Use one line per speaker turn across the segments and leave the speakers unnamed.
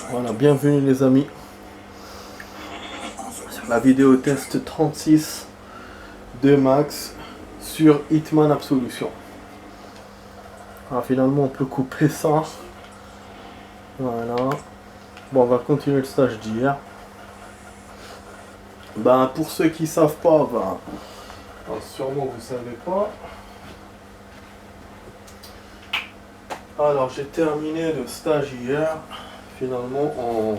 Voilà, bienvenue les amis sur la vidéo test 36 de Max sur Hitman Absolution. Alors finalement on peut couper ça. Voilà. Bon, on va continuer le stage d'hier. Ben pour ceux qui savent pas, sûrement vous savez pas. Alors j'ai terminé le stage hier, finalement en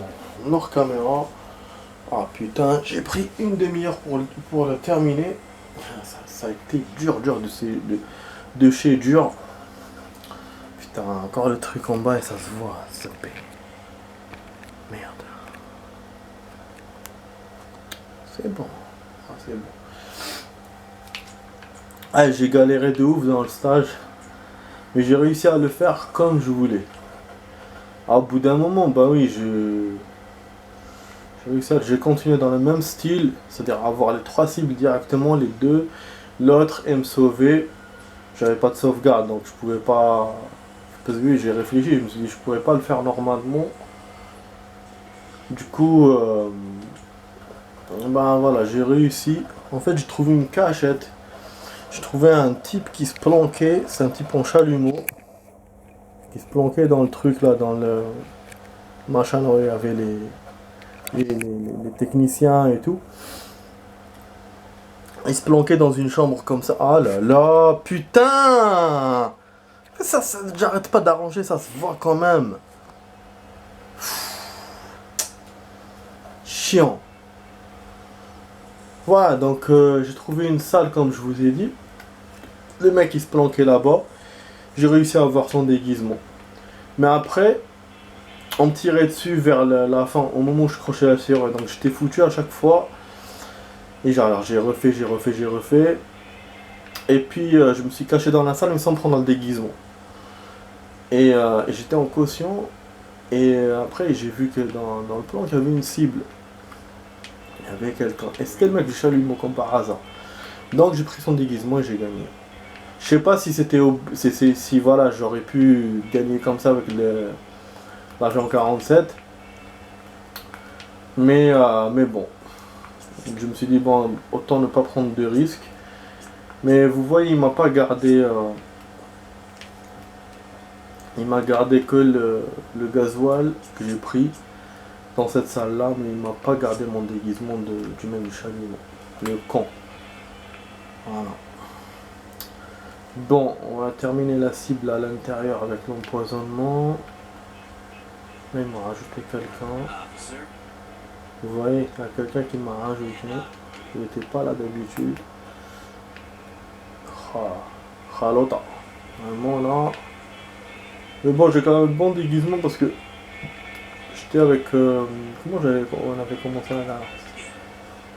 hors caméra. Ah putain, j'ai pris une demi-heure pour le terminer. Ça a été dur de chez dur. Putain, encore le truc en bas et ça se voit, ça paye. Merde. C'est bon. Ah, c'est bon. Ah, j'ai galéré de ouf dans le stage. Mais j'ai réussi à le faire comme je voulais. Au bout d'un moment, bah oui, j'ai continué dans le même style, c'est-à-dire avoir les 3 cibles directement, les 2, l'autre et me sauver. J'avais pas de sauvegarde, donc je pouvais pas. Parce que oui, j'ai réfléchi, je me suis dit je pourrais pas le faire normalement. Du coup, ben voilà, j'ai réussi. En fait, j'ai trouvé une cachette. J'ai trouvé un type qui se planquait, c'est un type en chalumeau, qui se planquait dans le truc là, dans le machin où il y avait les techniciens et tout. Il se planquait dans une chambre comme ça. Ah là là, putain! Ça j'arrête pas d'arranger, ça se voit quand même. Chiant. Voilà, donc j'ai trouvé une salle comme je vous ai dit. Le mec il se planquait là-bas. J'ai réussi à avoir son déguisement. Mais après, on me tirait dessus vers la fin, au moment où je crochais la serrure. Donc j'étais foutu à chaque fois. Et genre, j'ai refait. Et puis je me suis caché dans la salle mais sans prendre le déguisement. Et j'étais en caution. Et après j'ai vu que dans le plan il y avait une cible. Il y avait quelqu'un. Et c'était le mec du chalumeau comme par hasard. Donc j'ai pris son déguisement et j'ai gagné. Je sais pas si c'était si voilà, j'aurais pu gagner comme ça avec l'agent 47. Mais bon. Je me suis dit bon, autant ne pas prendre de risques. Mais vous voyez, il m'a pas gardé. Il m'a gardé que le gasoil que j'ai pris dans cette salle là, mais il m'a pas gardé mon déguisement du même du chalumeau. Le con. Voilà. Bon, on va terminer la cible à l'intérieur avec l'empoisonnement. Là, il m'a rajouté quelqu'un. Vous voyez, il y a quelqu'un qui m'a rajouté. Il n'était pas là d'habitude. Ralota. Vraiment là. Mais bon, j'ai quand même un bon déguisement parce que j'étais avec. On avait commencé à la.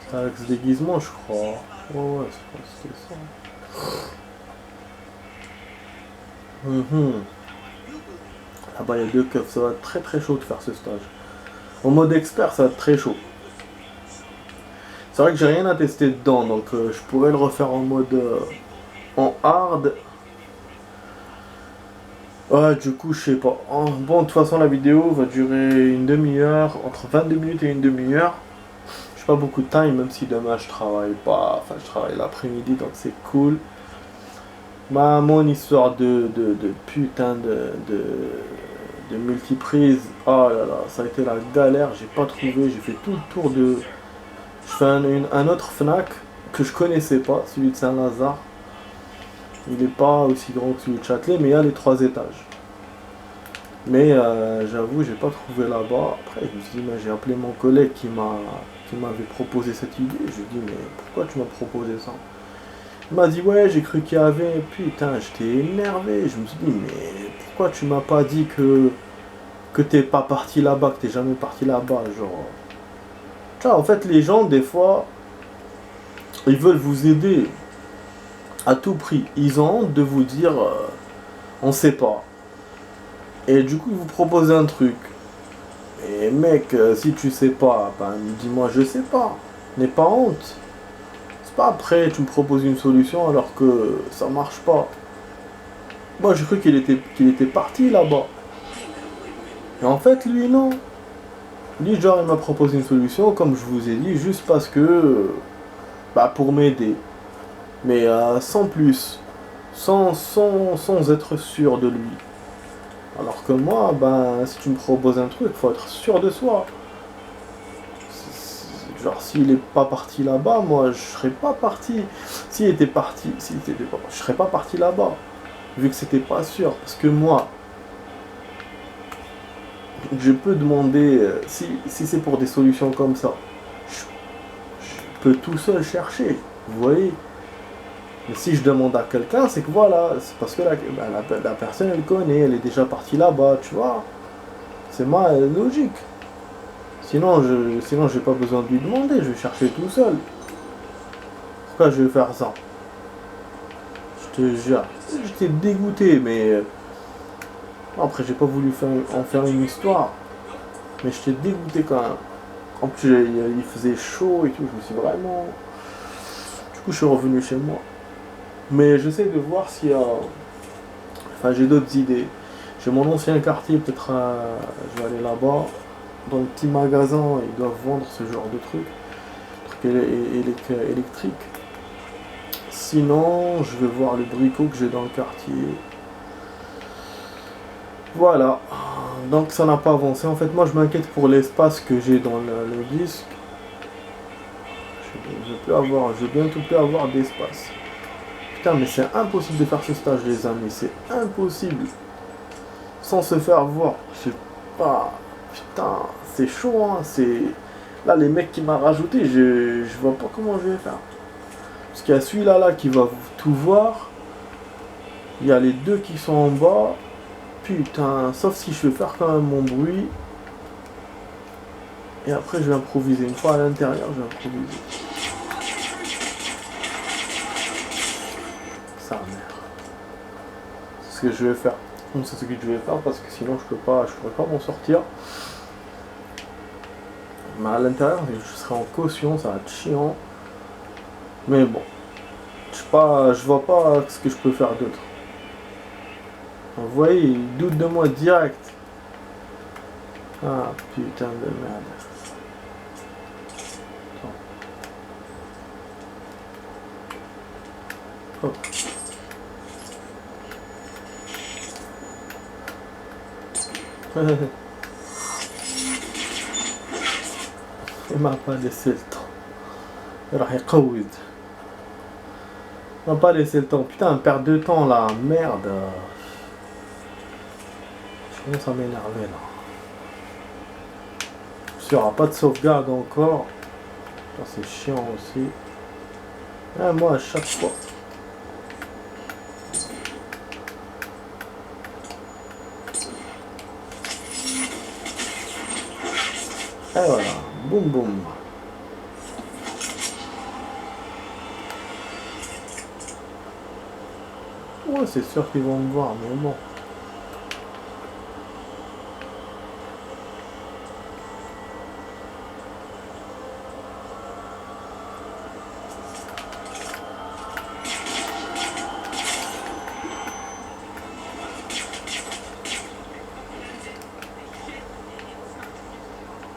C'était avec ce déguisement, je crois. Ouais, c'était ça. Là-bas, il y a 2 keufs. Ça va être très très chaud de faire ce stage. En mode expert, ça va être très chaud. C'est vrai que j'ai rien à tester dedans, donc je pourrais le refaire en mode. En hard. Ouais, du coup, je sais pas. Bon, de toute façon, la vidéo va durer une demi-heure, entre 22 minutes et une demi-heure. J'ai pas beaucoup de temps, même si demain je travaille pas. Enfin, je travaille l'après-midi, donc c'est cool. Mon histoire de putain de multiprise. Oh là là, ça a été la galère. J'ai pas trouvé. J'ai fait tout le tour de. Je fais un autre Fnac que je connaissais pas, celui de Saint-Lazare. Il n'est pas aussi grand que celui de Châtelet, mais il y a les 3 étages. Mais j'avoue, j'ai pas trouvé là-bas. Après, je me suis dit, j'ai appelé mon collègue qui m'avait proposé cette idée. Je lui ai dit, mais pourquoi tu m'as proposé ça? Il m'a dit, ouais, j'ai cru qu'il y avait. Putain, j'étais énervé. Je me suis dit, mais pourquoi tu m'as pas dit que t'es pas parti là-bas, que t'es jamais parti là-bas, genre. Tu vois, en fait, les gens, des fois, ils veulent vous aider. À tout prix, ils ont honte de vous dire on sait pas. Et du coup, ils vous proposent un truc. Et mec, si tu sais pas, ben dis-moi je sais pas. N'aie pas honte. C'est pas après tu me proposes une solution alors que ça marche pas. Moi j'ai cru qu'il était parti là-bas. Et en fait, lui, non. Lui, genre, il m'a proposé une solution, comme je vous ai dit, juste parce que, bah, pour m'aider. Mais sans plus. Sans être sûr de lui. Alors que moi, ben, si tu me proposes un truc, faut être sûr de soi. Genre, s'il est pas parti là-bas, moi, je serais pas parti. Je serais pas parti là-bas. Vu que c'était pas sûr. Parce que moi, je peux demander, si c'est pour des solutions comme ça, je peux tout seul chercher. Vous voyez? Mais si je demande à quelqu'un, c'est que voilà, c'est parce que la personne, elle connaît, elle est déjà partie là-bas, tu vois. C'est logique. Sinon, j'ai pas besoin de lui demander, je vais chercher tout seul. Pourquoi je vais faire ça? Je te jure. J'étais dégoûté, mais après, j'ai pas voulu en faire une histoire. Mais j'étais dégoûté quand même. En plus, il faisait chaud et tout, je me suis vraiment... Du coup, je suis revenu chez moi. Mais j'essaie de voir s'il y a... Enfin, j'ai d'autres idées. J'ai mon ancien quartier, peut-être je vais aller là-bas. Dans le petit magasin, ils doivent vendre ce genre de trucs électriques. Sinon, je vais voir les bricots que j'ai dans le quartier. Voilà. Donc ça n'a pas avancé. En fait, moi je m'inquiète pour l'espace que j'ai dans le disque. Je vais bientôt plus avoir d'espace. Putain, mais c'est impossible de faire ce stage, les amis. C'est impossible. Sans se faire voir. Je sais pas. Putain, c'est chaud, hein. Là, les mecs qui m'ont rajouté, je vois pas comment je vais faire. Parce qu'il y a celui-là là, qui va tout voir. Il y a les deux qui sont en bas. Putain, sauf si je vais faire quand même mon bruit. Et après, je vais improviser. Une fois à l'intérieur, je vais improviser. Ça merde. C'est ce que je vais faire. C'est ce que je vais faire parce que sinon je pourrais pas m'en sortir. Mais à l'intérieur, je serai en caution, ça va être chiant. Mais bon, je vois pas ce que je peux faire d'autre. Vous voyez, il doute de moi direct. Ah putain de merde. Hop. Il m'a pas laissé le temps. راح يقود. Il m'a pas laissé le temps. Putain, perte de temps là, merde. Je commence à m'énerver là. Il n'y aura pas de sauvegarde encore. C'est chiant aussi. Ah, moi à chaque fois. Et voilà, boum boum. Ouais, c'est sûr qu'ils vont me voir, mais bon.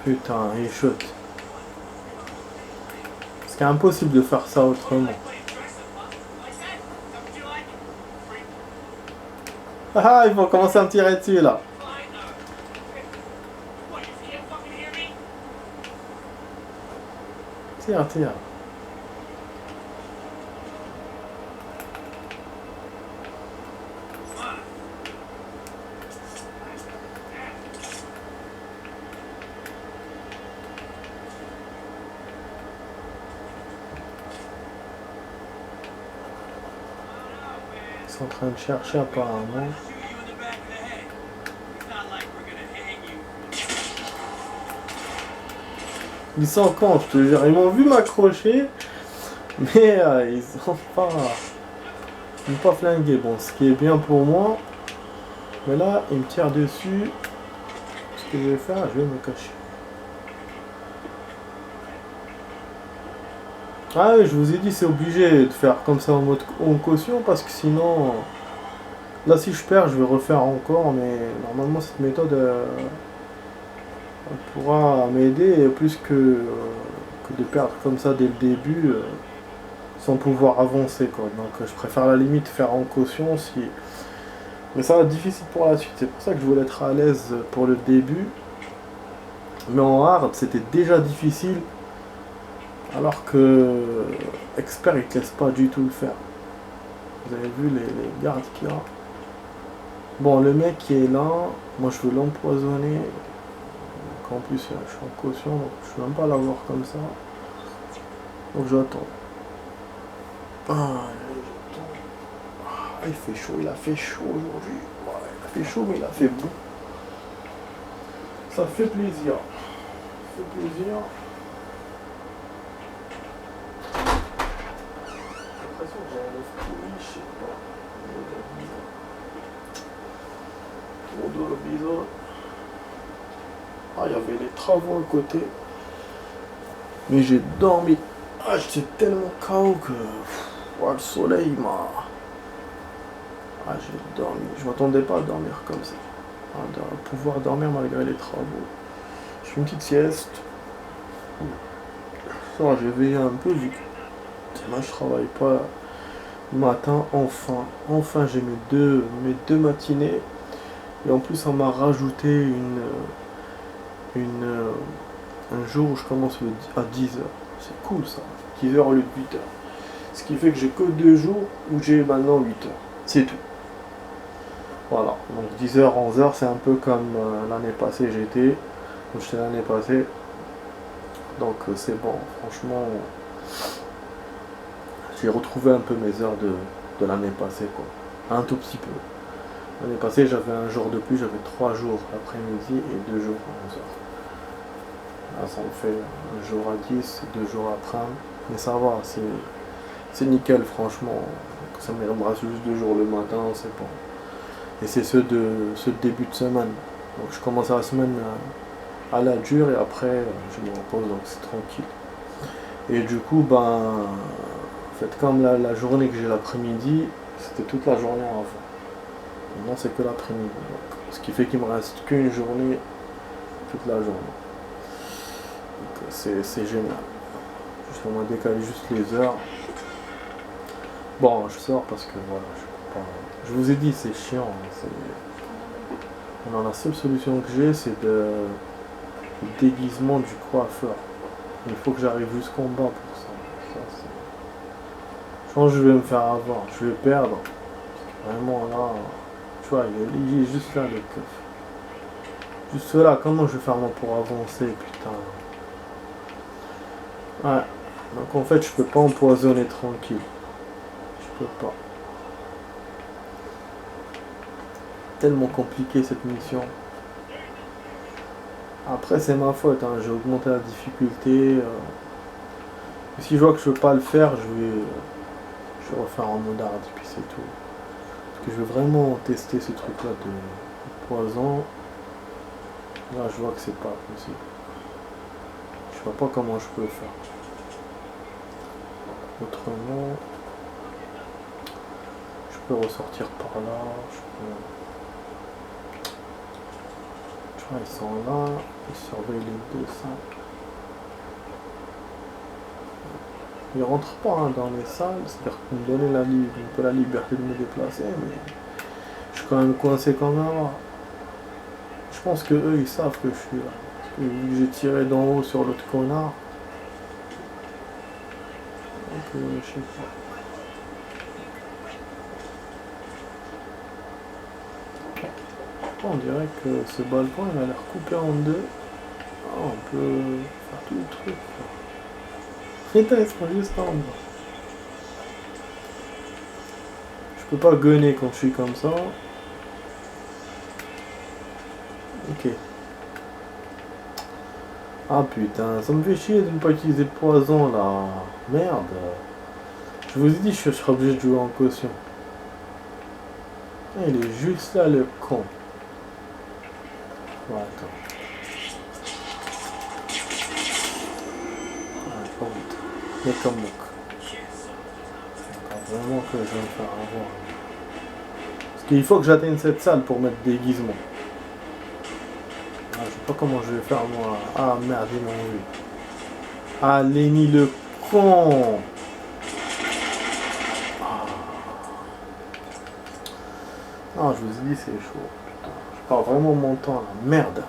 Putain, il chute. C'est impossible de faire ça autrement. Ah, ils vont commencer à me tirer dessus là. Tire, tire. Ils sont en train de chercher apparemment. Ils sont cons, je te jure. Ils m'ont vu m'accrocher, mais ils n'ont pas flingué. Bon, ce qui est bien pour moi. Mais là, ils me tirent dessus. Ce que je vais faire, je vais me cacher. Ah oui, je vous ai dit, c'est obligé de faire comme ça en caution parce que sinon, là si je perds, je vais refaire encore, mais normalement cette méthode, Elle pourra m'aider plus que de perdre comme ça dès le début sans pouvoir avancer quoi. Donc je préfère à la limite faire en caution si. Mais ça va être difficile pour la suite, c'est pour ça que je voulais être à l'aise pour le début. Mais en hard c'était déjà difficile. Alors que expert il te laisse pas du tout le faire. Vous avez vu les gardes qu'il y a. Bon le mec qui est là, moi je veux l'empoisonner. En plus je suis en caution, donc je ne veux même pas l'avoir comme ça. Donc j'attends. Il fait chaud, il a fait chaud aujourd'hui. Ouais, il a fait chaud mais il a fait beau. Ça fait plaisir. Ça fait plaisir. J'ai l'impression que j'ai un œuf pourri, je sais pas. Trop de bisous. Ah, il y avait les travaux à côté. Mais j'ai dormi. Ah, j'étais tellement KO que. Le soleil m'a. Ah, j'ai dormi. Je m'attendais pas à dormir comme ça. À pouvoir dormir malgré les travaux. Je fais une petite sieste. Ça, j'ai veillé un peu vu que moi je travaille pas le matin. Enfin j'ai mes deux matinées. Et en plus, on m'a rajouté un jour où je commence à 10h. C'est cool ça. 10h au lieu de 8h. Ce qui fait que j'ai que 2 jours où j'ai maintenant 8h. C'est tout. Voilà. Donc 10h, 11h, c'est un peu comme l'année passée j'étais. J'étais l'année passée. Donc c'est bon. Franchement, j'ai retrouvé un peu mes heures de l'année passée, quoi. Un tout petit peu. L'année passée, j'avais un jour de plus, j'avais 3 jours l'après-midi et 2 jours à 11h. Là, ça me fait un jour à 10, 2 jours après. Mais ça va, c'est nickel, franchement. Ça me reste juste 2 jours le matin, c'est bon. Et c'est ceux de début de semaine. Donc je commence la semaine à la dure et après, je me repose, donc c'est tranquille. Et du coup, en fait, comme la journée que j'ai l'après-midi, c'était toute la journée avant. Maintenant, c'est que l'après-midi. Ce qui fait qu'il me reste qu'une journée toute la journée. Donc, c'est génial. Juste, on m'a décalé juste les heures. Bon, je sors parce que voilà, je peux pas. Je vous ai dit, c'est chiant. La seule solution que j'ai, c'est le déguisement du coiffeur. Il faut que j'arrive jusqu'en bas pour ça. Je pense que je vais me faire avoir. Je vais perdre. Vraiment là. Tu vois, il est juste là le keuf. Juste là, comment je vais faire moi pour avancer, putain. Ouais. Donc en fait, je peux pas empoisonner tranquille. Je peux pas. Tellement compliqué cette mission. Après, c'est ma faute, hein. J'ai augmenté la difficulté. Si je vois que je peux pas le faire, je vais refaire en mode hard et puis c'est tout. Parce que je veux vraiment tester ce truc-là de poison. Là, je vois que c'est pas possible. Je vois pas comment je peux le faire. Autrement, je peux ressortir par là. Tu vois, ils sont là. Ils surveillent les deux sacs. Ils rentrent pas dans les salles, c'est-à-dire qu'ils me donnaient un peu la liberté de me déplacer, mais je suis quand même coincé comme un rat. Je pense que eux ils savent que je suis là. Parce que vu que j'ai tiré d'en haut sur l'autre connard. Donc je sais pas. On dirait que ce balcon il a l'air coupé en deux. Ah, on peut faire tout le truc. Putain, ils sont juste en bas. Je peux pas gunner quand je suis comme ça. Ok. Ah putain, ça me fait chier de ne pas utiliser le poison là. Merde. Je vous ai dit, je serai obligé de jouer en caution. Ah, il est juste là le con. Ouais, attends. Ah, pas vite. Mais comme mouk. Vraiment que je vais me faire avoir. Parce qu'il faut que j'atteigne cette salle pour mettre déguisement. Ah, je pas comment je vais faire moi. Ah merde, ils m'ont vu. Ah, Lenny le con. Ah. Non, je vous ai dit, c'est chaud. Putain, je perds vraiment mon temps là. Merde.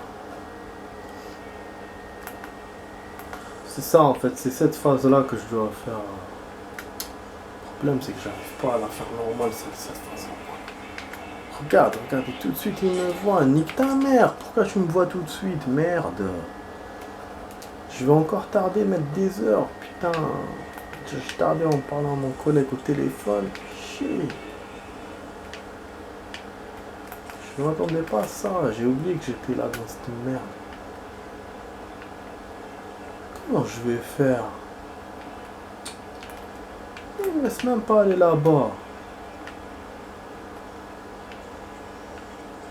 C'est ça en fait, c'est cette phase là que je dois faire. Le problème, c'est que j'arrive pas à la faire normale, cette phase là. Regarde, regarde, tout de suite il me voit. Nique ta mère. Pourquoi tu me vois tout de suite? Merde. Je vais encore tarder, mettre des heures. Putain. Je tardais en parlant à mon collègue au téléphone. Chier. Je ne m'attendais pas à ça. J'ai oublié que j'étais là dans cette merde. Comment je vais faire? Il me laisse même pas aller là-bas.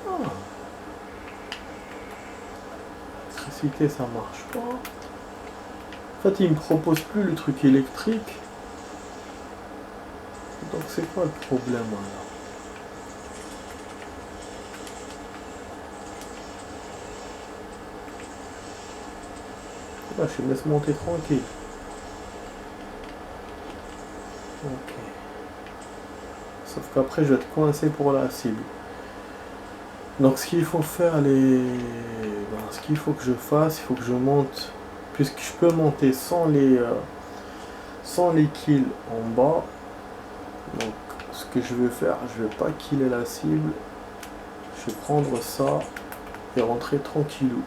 Ah. L'électricité, ça marche pas. En fait, il me propose plus le truc électrique. Donc c'est quoi le problème alors? Là, je me laisse monter tranquille. Ok. Sauf qu'après, je vais être coincé pour la cible. Donc ce qu'il faut faire, ce qu'il faut que je fasse, il faut que je monte, puisque je peux monter sans les kills en bas. Donc ce que je vais faire, je vais pas killer la cible. Je vais prendre ça et rentrer tranquillou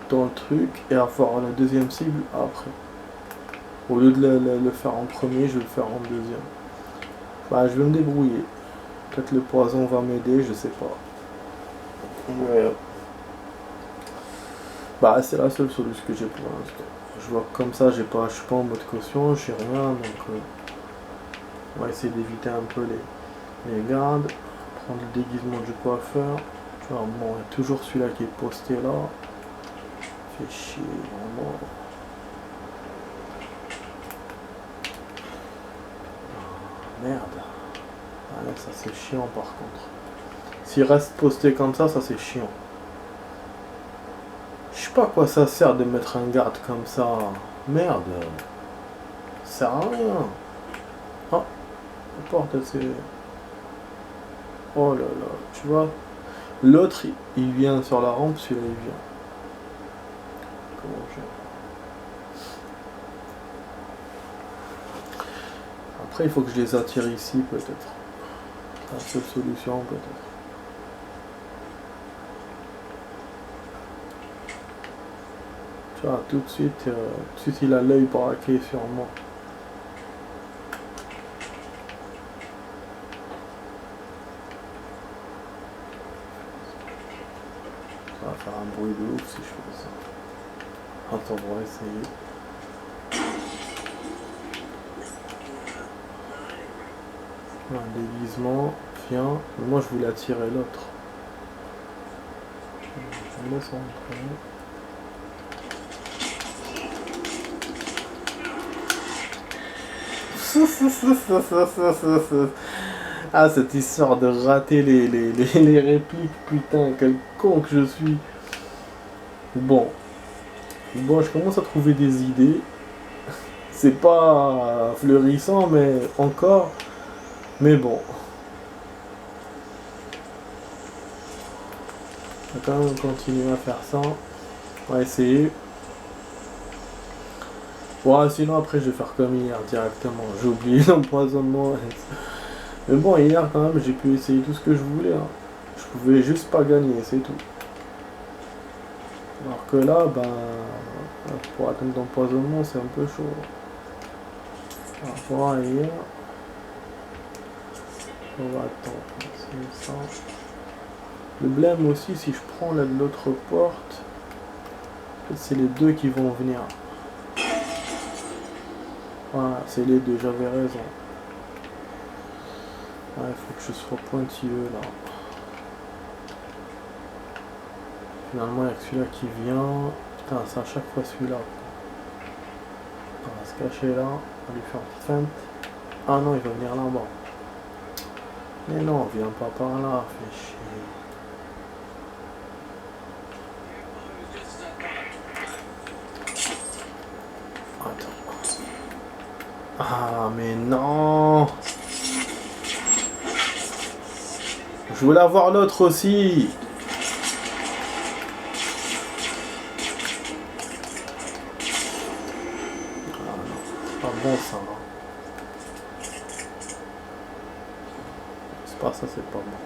dans le truc et avoir la deuxième cible après. Au lieu de le faire en premier, je vais le faire en deuxième. Bah, je vais me débrouiller. Peut-être le poison va m'aider, je sais pas. Mais, bah, c'est la seule solution que j'ai pour l'instant. Je vois que comme ça, je suis pas en mode caution, j'ai rien, donc on va essayer d'éviter un peu les gardes. Prendre le déguisement du coiffeur. Tu vois, bon, il y a toujours celui-là qui est posté là. Fait chier, vraiment. Merde. Ah là, ça c'est chiant par contre. S'il reste posté comme ça c'est chiant. Je sais pas à quoi ça sert de mettre un garde comme ça. Merde. Ça sert à rien. Ah, la porte c'est... Oh là là, tu vois. L'autre il vient sur la rampe, celui-là il vient. Comment je... Après il faut que je les attire ici peut-être. La seule solution peut-être. Tu vois, tout de suite il a l'œil braqué sur moi. Ça va faire un bruit de ouf si je fais ça. Attends, on va essayer. Un déguisement, viens. Mais moi je voulais attirer l'autre. Je me laisse entrer. Ah, cette histoire de rater les répliques, putain, quel con que je suis. Bon, je commence à trouver des idées. C'est pas fleurissant, mais encore. Mais bon. On va quand même continuer à faire ça. On va essayer. Ouais, sinon après je vais faire comme hier directement. J'ai oublié l'empoisonnement. Mais bon, hier quand même j'ai pu essayer tout ce que je voulais. Hein. Je pouvais juste pas gagner, c'est tout. Alors que là, ben, pour atteindre l'empoisonnement, c'est un peu chaud. Par rapport à hier. On va attendre. C'est ça. Le blême aussi, si je prends là de l'autre porte, c'est les deux qui vont venir. Voilà, c'est les deux, j'avais raison. Ouais, il faut que je sois pointilleux là. Finalement, il y a que celui-là qui vient. Putain, c'est à chaque fois celui-là. On va se cacher là, on va lui faire une petite feinte. Ah non, il va venir là-bas. Mais non, viens pas par là, fais chier. Ah mais non. Je voulais avoir l'autre aussi. Ah non, c'est pas bon ça. C'est pas ça, c'est pas bon.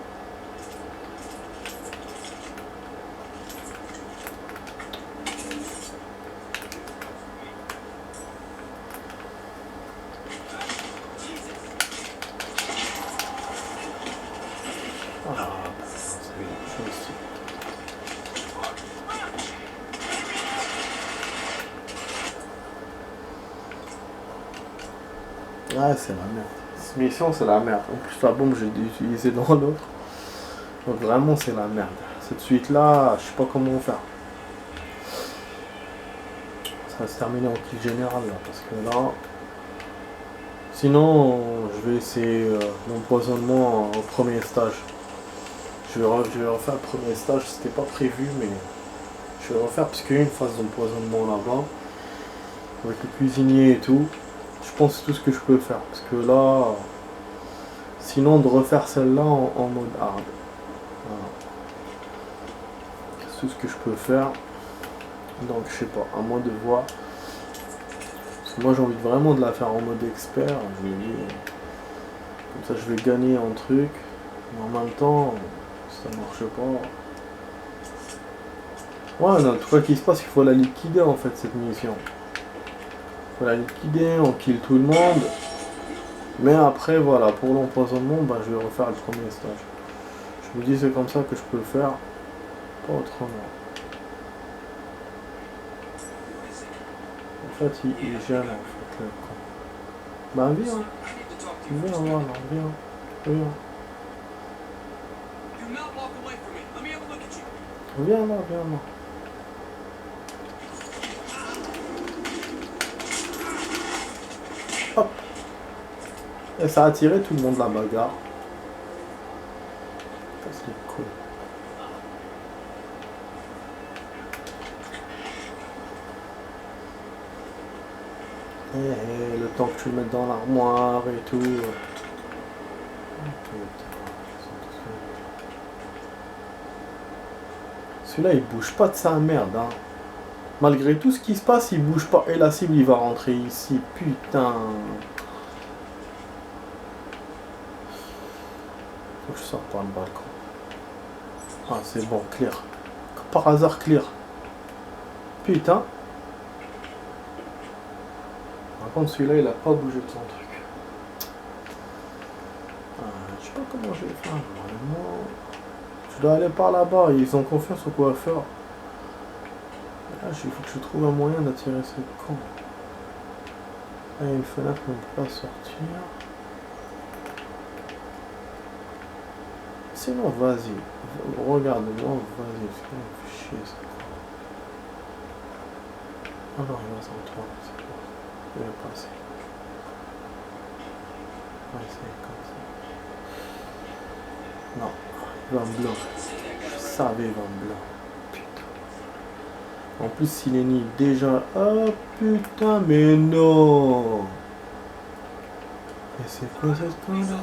Ah, c'est bon, je me suis... Ah, c'est la merde. Cette mission, c'est la merde. En plus, la bombe, j'ai dû utiliser dans l'autre. Donc, vraiment, c'est la merde. Cette suite-là, je sais pas comment faire. Ça va se terminer en kill général, là. Parce que là... Sinon, je vais essayer l'empoisonnement au premier stage. Je vais refaire le premier stage. C'était pas prévu, mais... Je vais refaire parce qu'il y a une phase d'empoisonnement là-bas. Avec le cuisinier et tout. Je pense que c'est tout ce que je peux faire. Parce que là... Sinon, de refaire celle-là en mode hard. Voilà. C'est tout ce que je peux faire. Donc, je sais pas. À moi de voir. Parce que moi, j'ai envie vraiment de la faire en mode expert. Je me dis... Comme ça, je vais gagner un truc. Mais en même temps, ça marche pas. Ouais, non, le truc qui se passe, il faut la liquider en fait, cette mission. Il faut la liquider, on kill tout le monde. Mais après, voilà, pour l'empoisonnement, bah, je vais refaire le premier stage. Je me dis, c'est comme ça que je peux le faire. Pas autrement. En fait, il gêne en fait. Le con. Bah, viens. Viens, voilà, viens. Viens. Viens là, viens là. Hop. Et ça a attiré tout le monde la bagarre. Ça c'est cool. Et le temps que tu le mettes dans l'armoire et tout. Celui-là il bouge pas de sa merde. Hein. Malgré tout ce qui se passe, il bouge pas. Et la cible il va rentrer ici. Putain. Faut que je sorte par le balcon. Ah c'est bon, clear. Par hasard clear. Putain. Par contre celui-là il a pas bougé de son truc. Je sais pas comment je vais faire. Normalement. Je dois aller par là-bas. Ils ont confiance au coiffeur. Là, il faut que je trouve un moyen d'attirer ce con. Là, il y a une fenêtre, mais on ne peut pas sortir. Sinon, vas-y. Regarde-moi, vas-y. Sinon, il fait chier, ce con. Ah non, il va s'en toi. C'est bon. Il va passer. On va essayer comme ça. Non. Il va me blanc. Je savais, il va me blanc. En plus, s'il est ni déjà... Oh putain, mais non. Mais c'est quoi cette conne-là?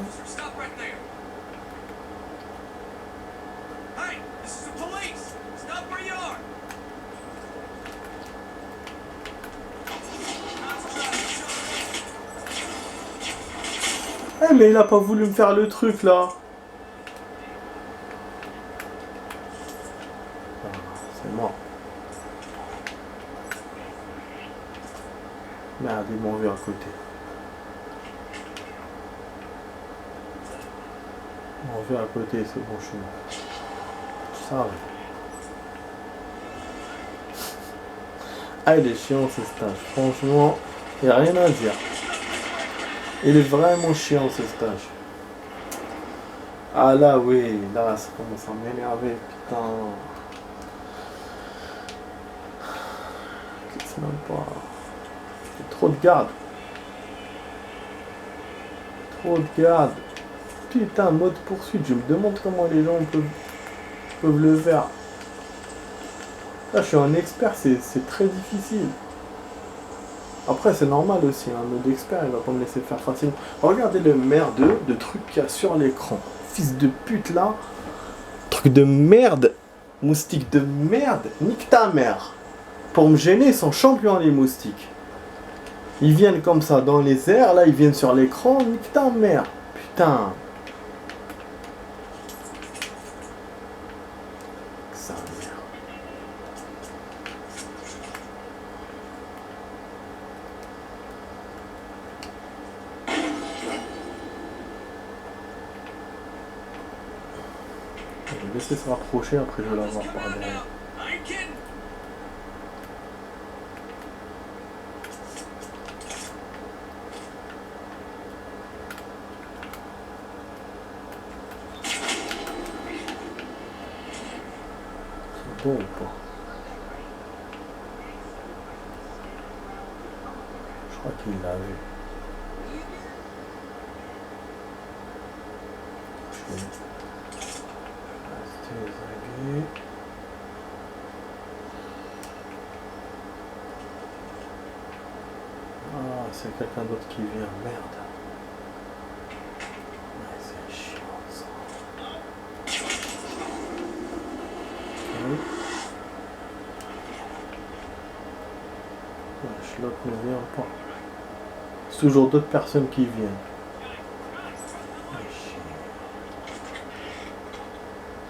Eh mais il a pas voulu me faire le truc là. C'est mort. Merde, ils m'ont vu à côté. Ils m'ont vu à côté, c'est bon, je suis mort. Je savais. Ah, il est chiant ce stage. Franchement, il n'y a rien à dire. Il est vraiment chiant ce stage. Ah là, oui, là, ça commence à m'énerver, putain. C'est même pas... Trop de garde. Trop de garde. Putain, mode poursuite. Je me demande comment les gens peuvent le faire. Là, je suis un expert, c'est très difficile. Après, c'est normal aussi, un mode expert, il va pas me laisser faire facilement. Regardez le merdeux de trucs qu'il y a sur l'écran. Fils de pute là. Truc de merde. Moustique de merde. Nique ta mère. Pour me gêner, ils sont champions les moustiques. Ils viennent comme ça dans les airs, là ils viennent sur l'écran, nique ta mère. Putain. Ça merde. Je vais laisser se rapprocher, après je vais la voir par derrière. Bon ou pas? Je crois qu'il l'a vu. Ah, c'est quelqu'un d'autre qui vient, merde. Ouais, c'est chiant ça. Oui. L'autre ne vient pas. C'est toujours d'autres personnes qui viennent.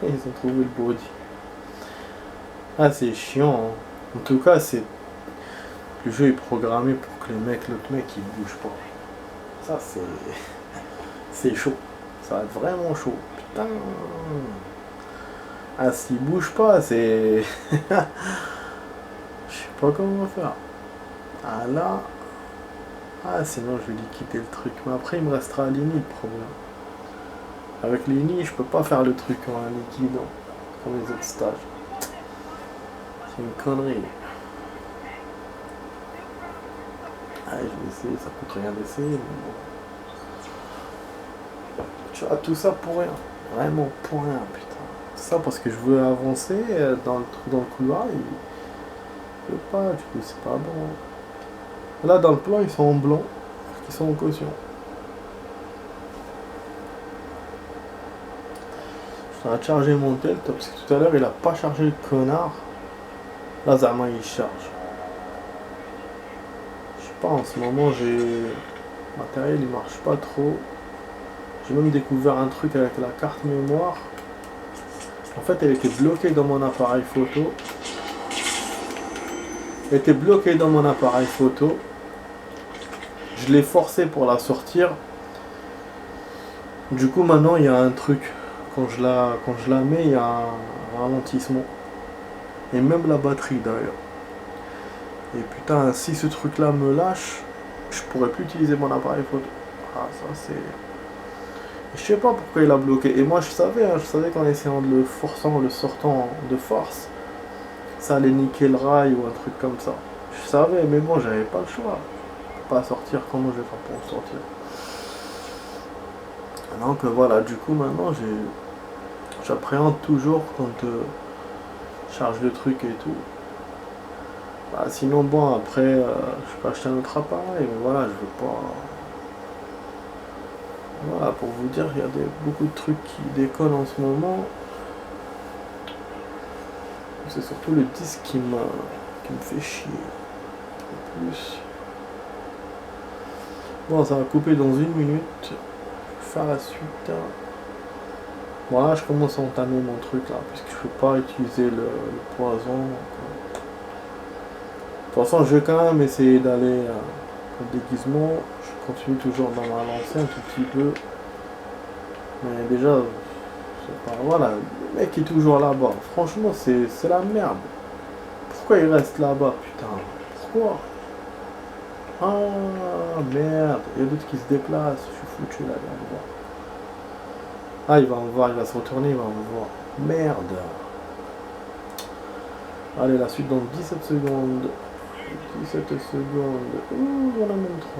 Ils ont trouvé le body. Ah, c'est chiant. Hein. En tout cas, c'est le jeu est programmé pour que l'autre mec, il bouge pas. Ça, c'est chaud. Ça va être vraiment chaud. Putain. Ah, s'il bouge pas, c'est... Je sais pas comment on va faire. Ah là... Ah, sinon je vais liquider le truc. Mais après, il me restera Lini le problème. Avec Lini, je peux pas faire le truc en liquidant. Comme les autres stages. C'est une connerie. Ah, je vais essayer, ça coûte rien d'essayer. Mais bon. Tu vois, tout ça pour rien. Vraiment pour rien, putain. Ça parce que je veux avancer dans le couloir. Il veut pas, du coup, c'est pas bon. Là, dans le plan, ils sont en blanc. Ils sont en caution. Je vais charger mon tel, parce que tout à l'heure, il a pas chargé le connard. Là, Zama, il charge. Je sais pas, en ce moment, j'ai... Le matériel, il marche pas trop. J'ai même découvert un truc avec la carte mémoire. En fait, elle était bloquée dans mon appareil photo. Elle était bloquée dans mon appareil photo. Je l'ai forcé pour la sortir. Du coup, maintenant, il y a un truc. Quand je la mets, il y a un ralentissement. Et même la batterie, d'ailleurs. Et putain, si ce truc-là me lâche, je pourrais plus utiliser mon appareil photo. Ah, ça, c'est... Je sais pas pourquoi il a bloqué. Et moi, je savais qu'en essayant de le sortant de force, ça allait niquer le rail ou un truc comme ça. Je savais, mais bon, j'avais pas le choix. Pas sortir, comment je vais faire pour sortir? Donc voilà, du coup maintenant j'appréhende toujours quand je charge le truc et tout. Bah, sinon bon après je peux acheter un autre appareil, mais voilà, je veux pas. Voilà, pour vous dire, il y a beaucoup de trucs qui déconnent en ce moment. C'est surtout le disque qui me fait chier. En plus. Bon, ça va couper dans 1 minute. Je vais faire la suite. Bon, là, je commence à entamer mon truc là, puisque je peux pas utiliser le poison. De toute façon, je vais quand même essayer d'aller au déguisement. Je continue toujours dans ma lancée un tout petit peu. Mais déjà, c'est pas... Voilà, le mec est toujours là-bas. Franchement, c'est la merde. Pourquoi il reste là-bas, putain? Pourquoi? Ah, merde. Il y a d'autres qui se déplacent. Je suis foutu là, il va me voir. Ah, il va me voir, il va se retourner, il va me voir. Merde. Allez, la suite dans 17 secondes. 17 secondes. Ouh, on a même 3.